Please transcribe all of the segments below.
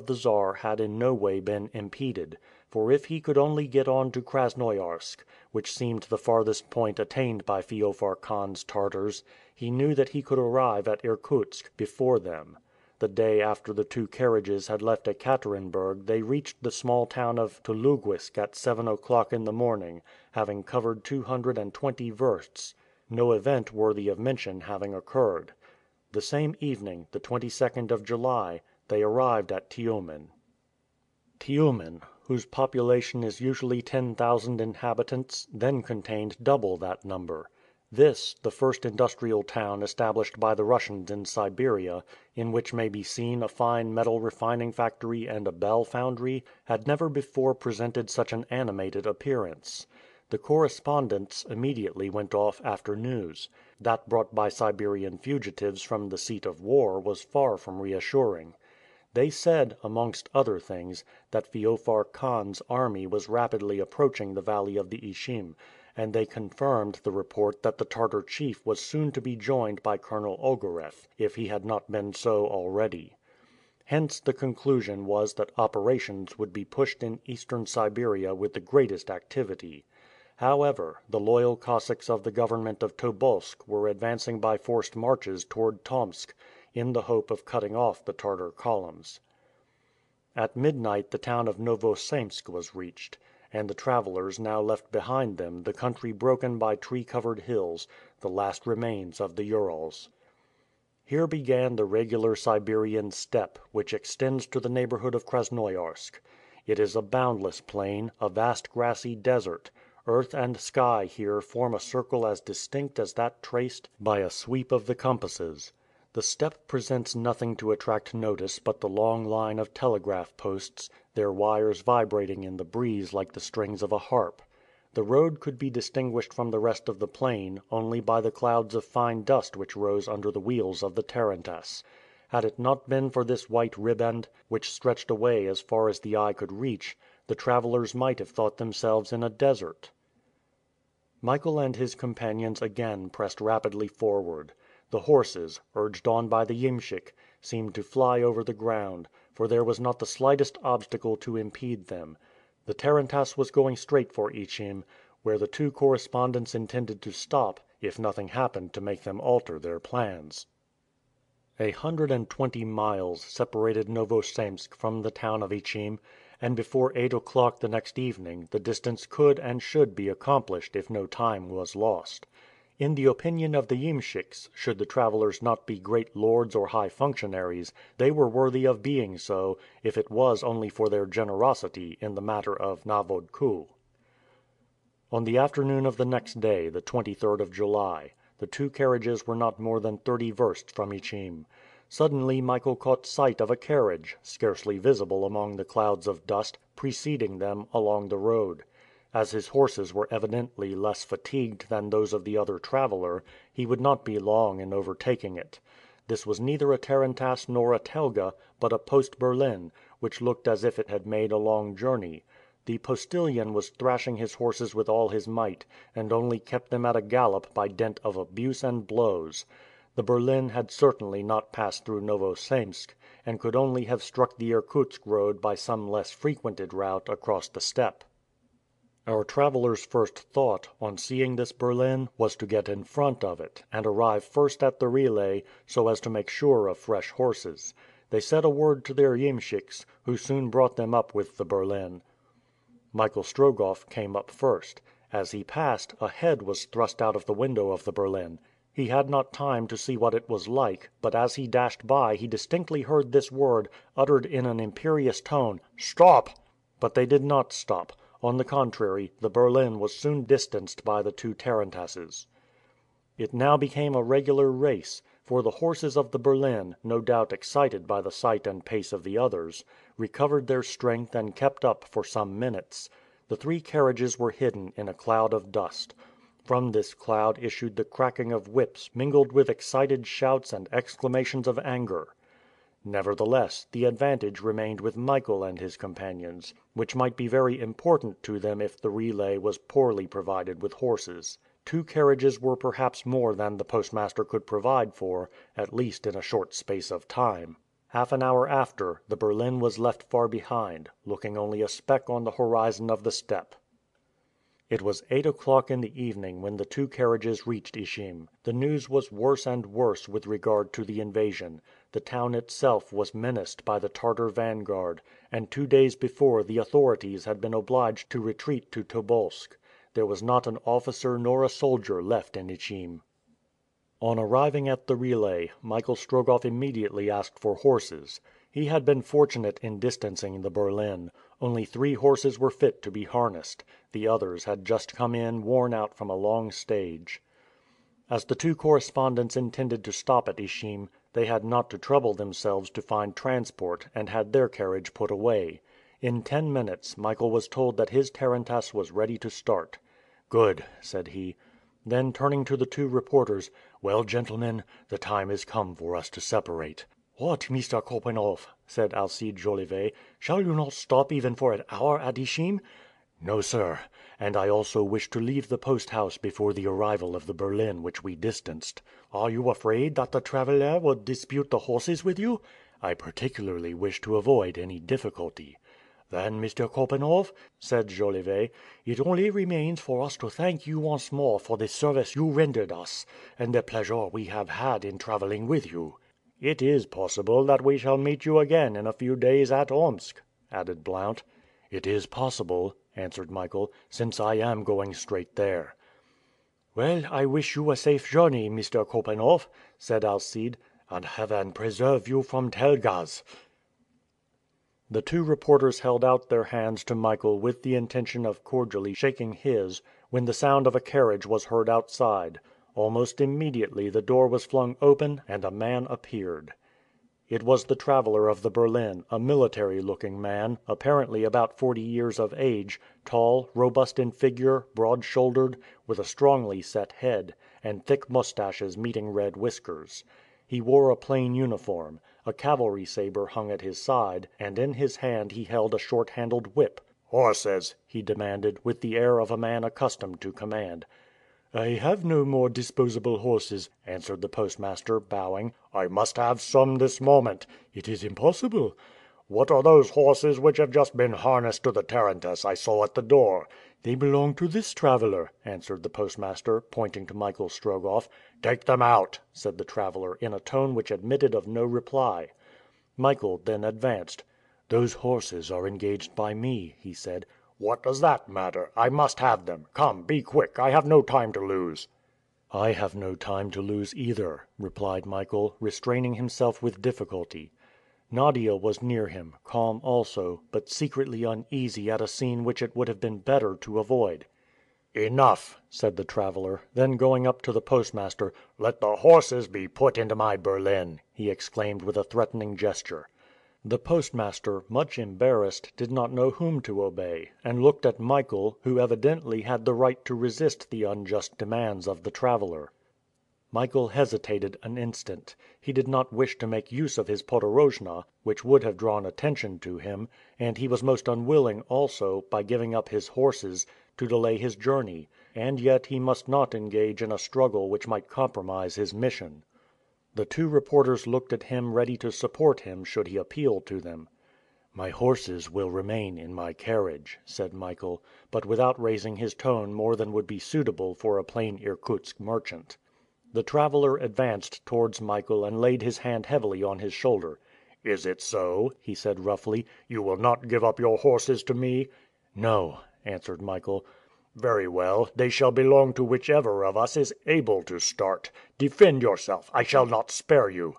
the Tsar had in no way been impeded, for if he could only get on to Krasnoyarsk, which seemed the farthest point attained by Feofar Khan's Tartars, he knew that he could arrive at Irkutsk before them. The day after the two carriages had left Ekaterenburg they reached the small town of Tulugwisk at 7 o'clock in the morning, having covered 220 versts, no event worthy of mention having occurred. The same evening, the 22nd of July, they arrived at Tiumen. Tiumen, whose population is usually 10,000 inhabitants, then contained double that number. This, the first industrial town established by the Russians in Siberia, in which may be seen a fine metal refining factory and a bell foundry, had never before presented such an animated appearance. The correspondents immediately went off after news. That brought by Siberian fugitives from the seat of war was far from reassuring. They said, amongst other things, that Feofar Khan's army was rapidly approaching the valley of the Ichim, and they confirmed the report that the Tartar chief was soon to be joined by Colonel Ogareff, if he had not been so already. Hence the conclusion was that operations would be pushed in eastern Siberia with the greatest activity. However, the loyal Cossacks of the government of Tobolsk were advancing by forced marches toward Tomsk, in the hope of cutting off the Tartar columns. At midnight the town of Novosemsk was reached, and the travelers now left behind them the country broken by tree-covered hills, the last remains of the Urals. Here began the regular Siberian steppe, which extends to the neighborhood of Krasnoyarsk. It is a boundless plain, a vast grassy desert. Earth and sky here form a circle as distinct as that traced by a sweep of the compasses. The steppe presents nothing to attract notice but the long line of telegraph posts, their wires vibrating in the breeze like the strings of a harp. The road could be distinguished from the rest of the plain only by the clouds of fine dust which rose under the wheels of the tarantass. Had it not been for this white riband, which stretched away as far as the eye could reach, the travelers might have thought themselves in a desert. Michael and his companions again pressed rapidly forward. The horses, urged on by the iemschik, seemed to fly over the ground, for there was not the slightest obstacle to impede them. The tarantass was going straight for Ichim, where the two correspondents intended to stop, if nothing happened to make them alter their plans. 120 miles separated Novosemsk from the town of Ichim, and before 8 o'clock the next evening the distance could and should be accomplished if no time was lost. In the opinion of the iemschiks, should the travelers not be great lords or high functionaries, they were worthy of being so, if it was only for their generosity in the matter of navodku. On the afternoon of the next day, the 23rd of July, the two carriages were not more than 30 versts from Ichim. Suddenly Michael caught sight of a carriage, scarcely visible among the clouds of dust, preceding them along the road. As his horses were evidently less fatigued than those of the other traveler, he would not be long in overtaking it. This was neither a tarantass nor a telga, but a post berlin, which looked as if it had made a long journey. The postillion was thrashing his horses with all his might, and only kept them at a gallop by dint of abuse and blows. The berlin had certainly not passed through Novosemsk, and could only have struck the Irkutsk road by some less frequented route across the steppe. Our travelers' first thought, on seeing this berlin, was to get in front of it, and arrive first at the relay, so as to make sure of fresh horses. They said a word to their iemschiks, who soon brought them up with the berlin. Michael Strogoff came up first. As he passed, a head was thrust out of the window of the berlin. He had not time to see what it was like, but as he dashed by he distinctly heard this word, uttered in an imperious tone: "Stop!" But they did not stop. On the contrary, the berlin was soon distanced by the two tarantasses. It now became a regular race, for the horses of the berlin, no doubt excited by the sight and pace of the others, recovered their strength and kept up for some minutes. The three carriages were hidden in a cloud of dust. From this cloud issued the cracking of whips mingled with excited shouts and exclamations of anger. Nevertheless, the advantage remained with Michael and his companions, which might be very important to them if the relay was poorly provided with horses. 2 carriages were perhaps more than the postmaster could provide for, at least in a short space of time. Half an hour after, the Berlin was left far behind, looking only a speck on the horizon of the steppe. It was 8 o'clock in the evening when the two carriages reached Ishim. The news was worse and worse with regard to the invasion. The town itself was menaced by the Tartar vanguard, and 2 days before the authorities had been obliged to retreat to Tobolsk. There was not an officer nor a soldier left in Ishim. On arriving at the relay, Michael Strogoff immediately asked for horses. He had been fortunate in distancing the Berlin. Only 3 horses were fit to be harnessed. The others had just come in worn out from a long stage. As the two correspondents intended to stop at Ishim, they had not to trouble themselves to find transport, and had their carriage put away. In 10 minutes Michael was told that his tarantass was ready to start. "Good," said he. Then turning to the two reporters, "Well, gentlemen, the time is come for us to separate." "What, Mr. Korpanoff," said Alcide Jolivet, "shall you not stop even for an hour at Ishim?" "No, sir, and I also wish to leave the post house before the arrival of the Berlin which we distanced." "Are you afraid that the traveller will dispute the horses with you?" "I particularly wish to avoid any difficulty." "Then, Mr. Korpanoff," said Jolivet, "it only remains for us to thank you once more for the service you rendered us, and the pleasure we have had in traveling with you." "It is possible that we shall meet you again in a few days at Omsk," added Blount. "It is possible," answered Michael, "since I am going straight there." "Well, I wish you a safe journey, Mr. Korpanoff," said Alcide, "and Heaven preserve you from Telgaz." The two reporters held out their hands to Michael with the intention of cordially shaking his, when the sound of a carriage was heard outside. Almost immediately the door was flung open and a man appeared. It was the traveller of the Berlin, a military looking man, apparently about 40 years of age, tall, robust in figure, broad shouldered, with a strongly set head, and thick moustaches meeting red whiskers. He wore a plain uniform. A cavalry saber hung at his side, and in his hand he held a short-handled whip. "Horses?" he demanded, with the air of a man accustomed to command. "I have no more disposable horses," answered the postmaster, bowing. "I must have some this moment." "It is impossible." "What are those horses which have just been harnessed to the tarantass I saw at the door?" "They belong to this traveller," answered the postmaster, pointing to Michael Strogoff. "Take them out," said the traveller, in a tone which admitted of no reply. Michael then advanced. "Those horses are engaged by me," he said. "What does that matter? I must have them. Come, be quick, I have no time to lose." "I have no time to lose either," replied Michael, restraining himself with difficulty. Nadia was near him, calm also, but secretly uneasy at a scene which it would have been better to avoid. "Enough," said the traveller. Then going up to the postmaster, "Let the horses be put into my berlin," he exclaimed with a threatening gesture. The postmaster, much embarrassed, did not know whom to obey, and looked at Michael, who evidently had the right to resist the unjust demands of the traveller. Michael hesitated an instant. He did not wish to make use of his podorojna, which would have drawn attention to him, and he was most unwilling also, by giving up his horses, to delay his journey, and yet he must not engage in a struggle which might compromise his mission. The two reporters looked at him ready to support him should he appeal to them. "My horses will remain in my carriage," said Michael, but without raising his tone more than would be suitable for a plain Irkutsk merchant. The traveller advanced towards Michael and laid his hand heavily on his shoulder. "Is it so?" he said roughly. "You will not give up your horses to me?" "No," answered Michael. "Very well, they shall belong to whichever of us is able to start. Defend yourself, I shall not spare you."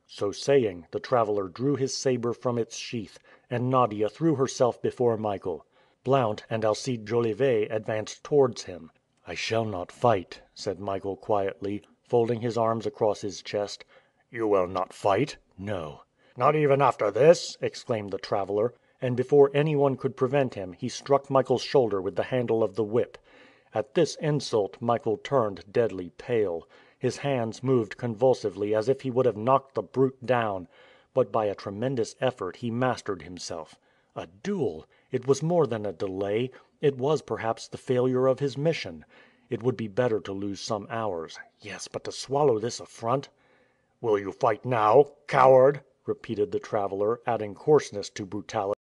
So saying, the traveller drew his saber from its sheath, and Nadia threw herself before Michael. Blount and Alcide Jolivet advanced towards him. "I shall not fight," said Michael quietly, folding his arms across his chest. "You will not fight?" "No." "Not even after this?" exclaimed the traveller, and before anyone could prevent him he struck Michael's shoulder with the handle of the whip. At this insult Michael turned deadly pale. His hands moved convulsively as if he would have knocked the brute down, but by a tremendous effort he mastered himself. A duel! It was more than a delay, it was perhaps the failure of his mission. It would be better to lose some hours. Yes, but to swallow this affront! "Will you fight now, coward?" repeated the traveller, adding coarseness to brutality.